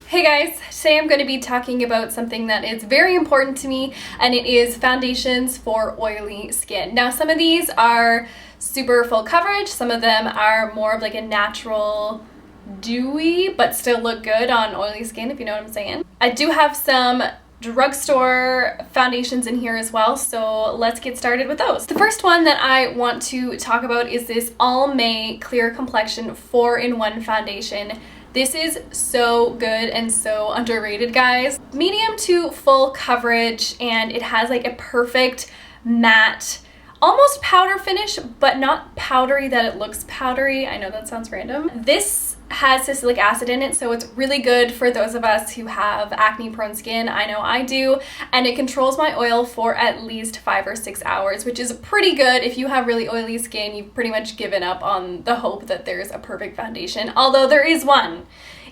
Hey guys, today I'm going to be talking about something that is very important to me, and it is foundations for oily skin. Now some of these are super full coverage, some of them are more of like a natural dewy but still look good on oily skin, if you know what I'm saying. I do have some drugstore foundations in here as well, so let's get started with those. The first one that I want to talk about is this Almay Clear Complexion 4-in-1 foundation. This is so good and so underrated, guys. Medium to full coverage, and it has like a perfect matte, almost powder finish, but not powdery that it looks powdery. I know that sounds random. This has salicylic acid in it, so it's really good for those of us who have acne prone skin. I know I do, and it controls my oil for at least 5 or 6 hours, which is pretty good. If you have really oily skin, you've pretty much given up on the hope that there's a perfect foundation, although there is one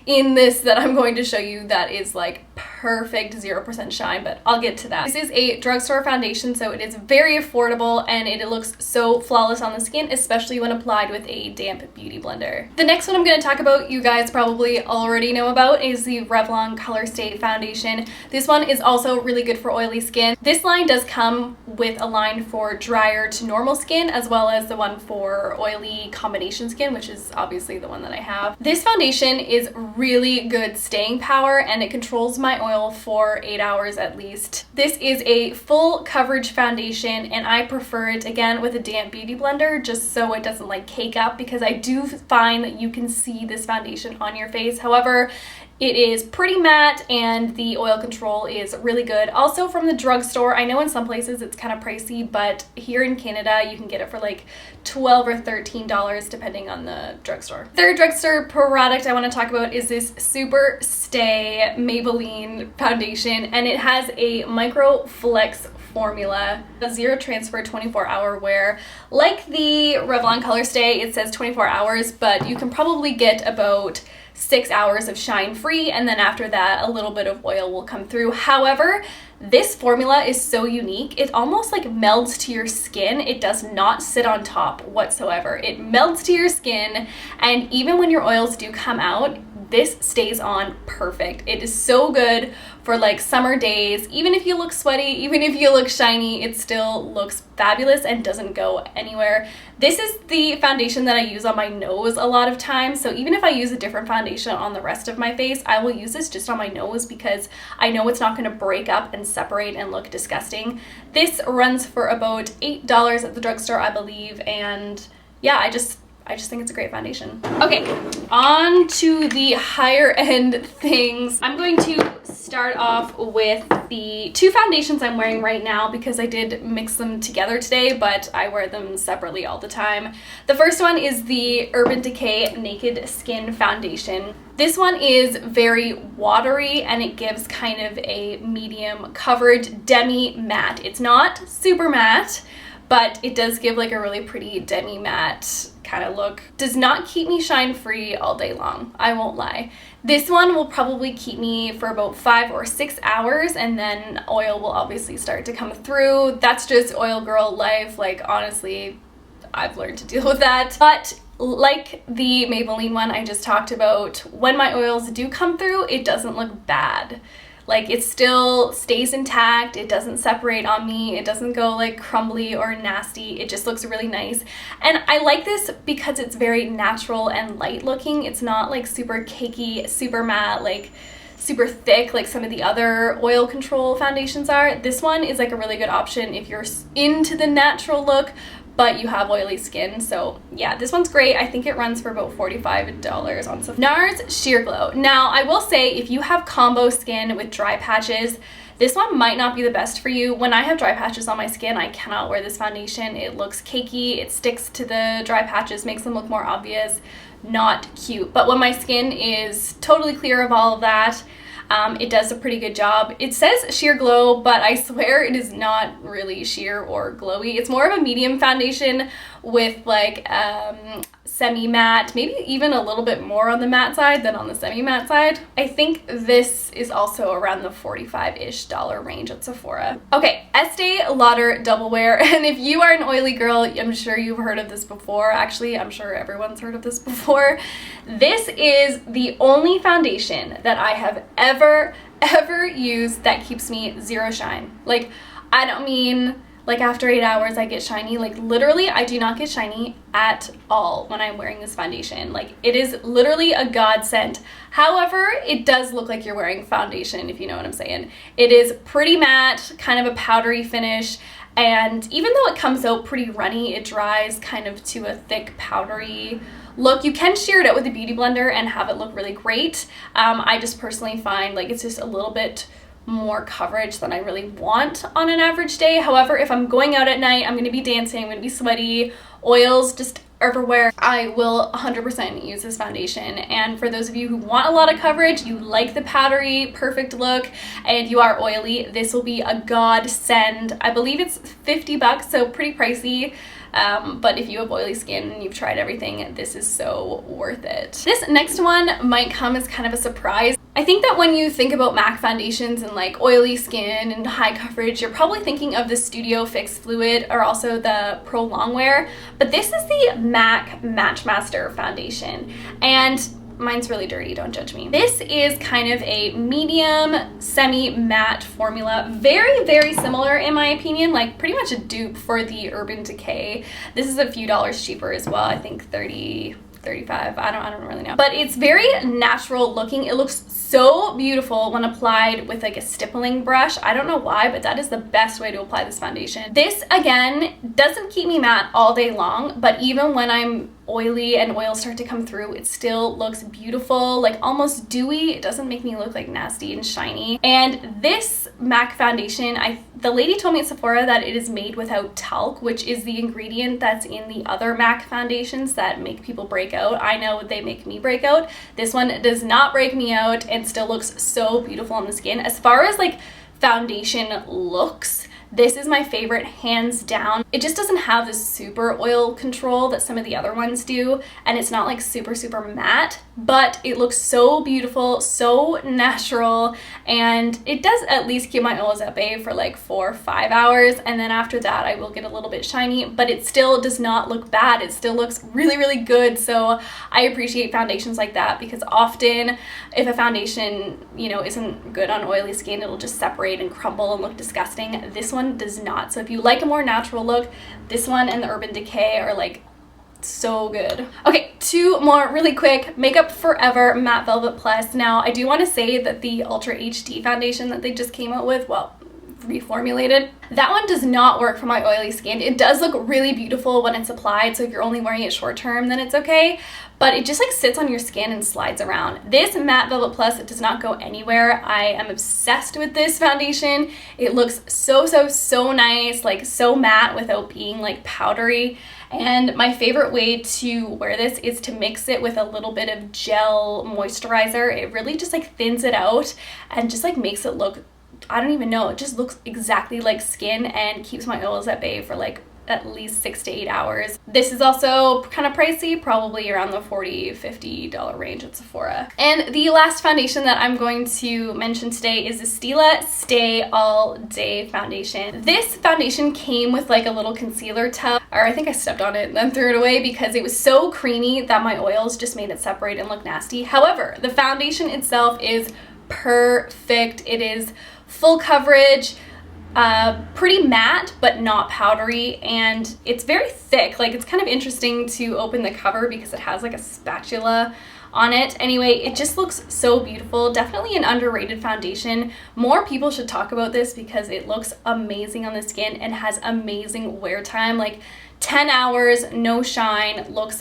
in this that I'm going to show you that is like perfect 0% shine, but I'll get to that. This is a drugstore foundation, so it is very affordable and it looks so flawless on the skin, especially when applied with a damp beauty blender. The next one I'm going to talk about, you guys probably already know about, is the Revlon ColorStay foundation. This one is also really good for oily skin. This line does come with a line for drier to normal skin, as well as the one for oily combination skin, which is obviously the one that I have. This foundation is really good staying power, and it controls my oil for 8 hours at least. This is a full coverage foundation, and I prefer it again with a damp beauty blender just so it doesn't like cake up, because I do find that you can see this foundation on your face. However, it is pretty matte and the oil control is really good. Also from the drugstore, I know in some places it's kind of pricey, but here in Canada you can get it for like $12 or $13 depending on the drugstore. Third drugstore product I want to talk about is this SuperStay Maybelline foundation, and it has a micro flex formula, a zero transfer 24-hour wear. Like the Revlon ColorStay, it says 24 hours, but you can probably get about 6 hours of shine free, and then after that a little bit of oil will come through. However, this formula is so unique, it almost like melds to your skin. It does not sit on top whatsoever. It melds to your skin, and even when your oils do come out, this stays on perfect. It is so good for like summer days. Even if you look sweaty, even if you look shiny, it still looks fabulous and doesn't go anywhere. This is the foundation that I use on my nose a lot of times, so even if I use a different foundation on the rest of my face, I will use this just on my nose because I know it's not going to break up and separate and look disgusting. This runs for about $8 at the drugstore, I believe, and yeah, I just think it's a great foundation. Okay, on to the higher end things. I'm going to start off with the two foundations I'm wearing right now because I did mix them together today, but I wear them separately all the time. The first one is the Urban Decay Naked Skin Foundation. This one is very watery and it gives kind of a medium coverage demi matte. It's not super matte, but it does give like a really pretty demi matte kind of look. Does not keep me shine free all day long, I won't lie. This one will probably keep me for about 5 or 6 hours, and then oil will obviously start to come through. That's just oil girl life. Like honestly, I've learned to deal with that. But like the Maybelline one I just talked about, when my oils do come through, it doesn't look bad. Like it still stays intact, it doesn't separate on me, it doesn't go like crumbly or nasty, it just looks really nice. And I like this because it's very natural and light looking. It's not like super cakey, super matte, like super thick like some of the other oil control foundations are. This one is like a really good option if you're into the natural look but you have oily skin. So yeah, this one's great. I think it runs for about $45 on Sephora. NARS Sheer Glow. Now I will say, if you have combo skin with dry patches, this one might not be the best for you. When I have dry patches on my skin, I cannot wear this foundation. It looks cakey, it sticks to the dry patches, makes them look more obvious, not cute. But when my skin is totally clear of all of that, it does a pretty good job. It says sheer glow, but I swear it is not really sheer or glowy. It's more of a medium foundation with like semi-matte, maybe even a little bit more on the matte side than on the semi-matte side. I think this is also around the $45-ish range at Sephora. Okay, Estee Lauder Double Wear, and if you are an oily girl, I'm sure you've heard of this before. Actually, I'm sure everyone's heard of this before. This is the only foundation that I have ever used that keeps me zero shine. Like, I don't mean like after 8 hours I get shiny. Like, literally I do not get shiny at all when I'm wearing this foundation. Like, it is literally a godsend. However, it does look like you're wearing foundation, if you know what I'm saying. It is pretty matte, kind of a powdery finish, and even though it comes out pretty runny, it dries kind of to a thick powdery look. You can shear it out with a beauty blender and have it look really great. I just personally find like it's just a little bit more coverage than I really want on an average day. However, if I'm going out at night, I'm going to be dancing, I'm going to be sweaty, oils just everywhere, I will 100% use this foundation. And for those of you who want a lot of coverage, you like the powdery perfect look, and you are oily, this will be a godsend. I believe it's 50 bucks, so pretty pricey. But if you have oily skin and you've tried everything, this is so worth it. This next one might come as kind of a surprise. I think that when you think about MAC foundations and like oily skin and high coverage, you're probably thinking of the Studio Fix Fluid or also the Pro Longwear, but this is the MAC Matchmaster Foundation, and mine's really dirty, don't judge me. This is kind of a medium semi-matte formula, very similar in my opinion, like pretty much a dupe for the Urban Decay. This is a few dollars cheaper as well, I think 30, 35, I don't really know. But it's very natural looking. It looks so beautiful when applied with like a stippling brush. I don't know why, but that is the best way to apply this foundation. This, again, doesn't keep me matte all day long, but even when I'm oily and oils start to come through, it still looks beautiful, like almost dewy. It doesn't make me look like nasty and shiny. And this MAC foundation, the lady told me at Sephora that it is made without talc, which is the ingredient that's in the other MAC foundations that make people break out. I know they make me break out. This one does not break me out and still looks so beautiful on the skin. As far as like foundation looks, this is my favorite, hands down. It just doesn't have the super oil control that some of the other ones do, and it's not like super matte, but it looks so beautiful, so natural, and it does at least keep my oils at bay for like 4 or 5 hours, and then after that I will get a little bit shiny, but it still does not look bad. It still looks really good. So I appreciate foundations like that, because often if a foundation, you know, isn't good on oily skin, it'll just separate and crumble and look disgusting. This one does not. So if you like a more natural look, this one and the Urban Decay are like so good. Okay, 2 more really quick. Makeup Forever Matte Velvet Plus. Now, I do want to say that the Ultra HD foundation that they just came out with, well, reformulated, that one does not work for my oily skin. It does look really beautiful when it's applied, so if you're only wearing it short term, then it's okay, but it just like sits on your skin and slides around. This Matte Velvet Plus, it does not go anywhere. I am obsessed with this foundation. It looks so nice, like so matte without being like powdery. And my favorite way to wear this is to mix it with a little bit of gel moisturizer. It really just like thins it out and just like makes it look, I don't even know, it just looks exactly like skin and keeps my oils at bay for like at least 6 to 8 hours. This is also kind of pricey, probably around the $40-50 range at Sephora. And the last foundation that I'm going to mention today is the Stila Stay All Day Foundation. This foundation came with like a little concealer tub, or I think I stepped on it and then threw it away because it was so creamy that my oils just made it separate and look nasty. However, the foundation itself is perfect. It is full coverage, pretty matte but not powdery, and it's very thick. Like, it's kind of interesting to open the cover because it has like a spatula on it. Anyway, it just looks so beautiful. Definitely an underrated foundation. More people should talk about this because it looks amazing on the skin and has amazing wear time. Like 10 hours, no shine, looks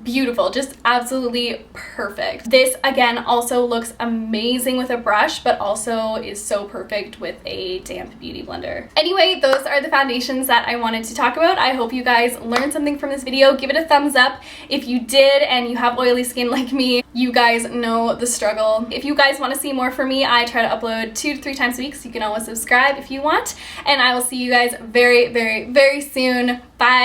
beautiful, just absolutely perfect. This, again, also looks amazing with a brush, but also is so perfect with a damp beauty blender. Anyway, those are the foundations that I wanted to talk about. I hope you guys learned something from this video. Give it a thumbs up if you did and you have oily skin like me. You guys know the struggle. If you guys want to see more from me, I try to upload 2 to 3 times a week, so you can always subscribe if you want. And I will see you guys very soon. Bye!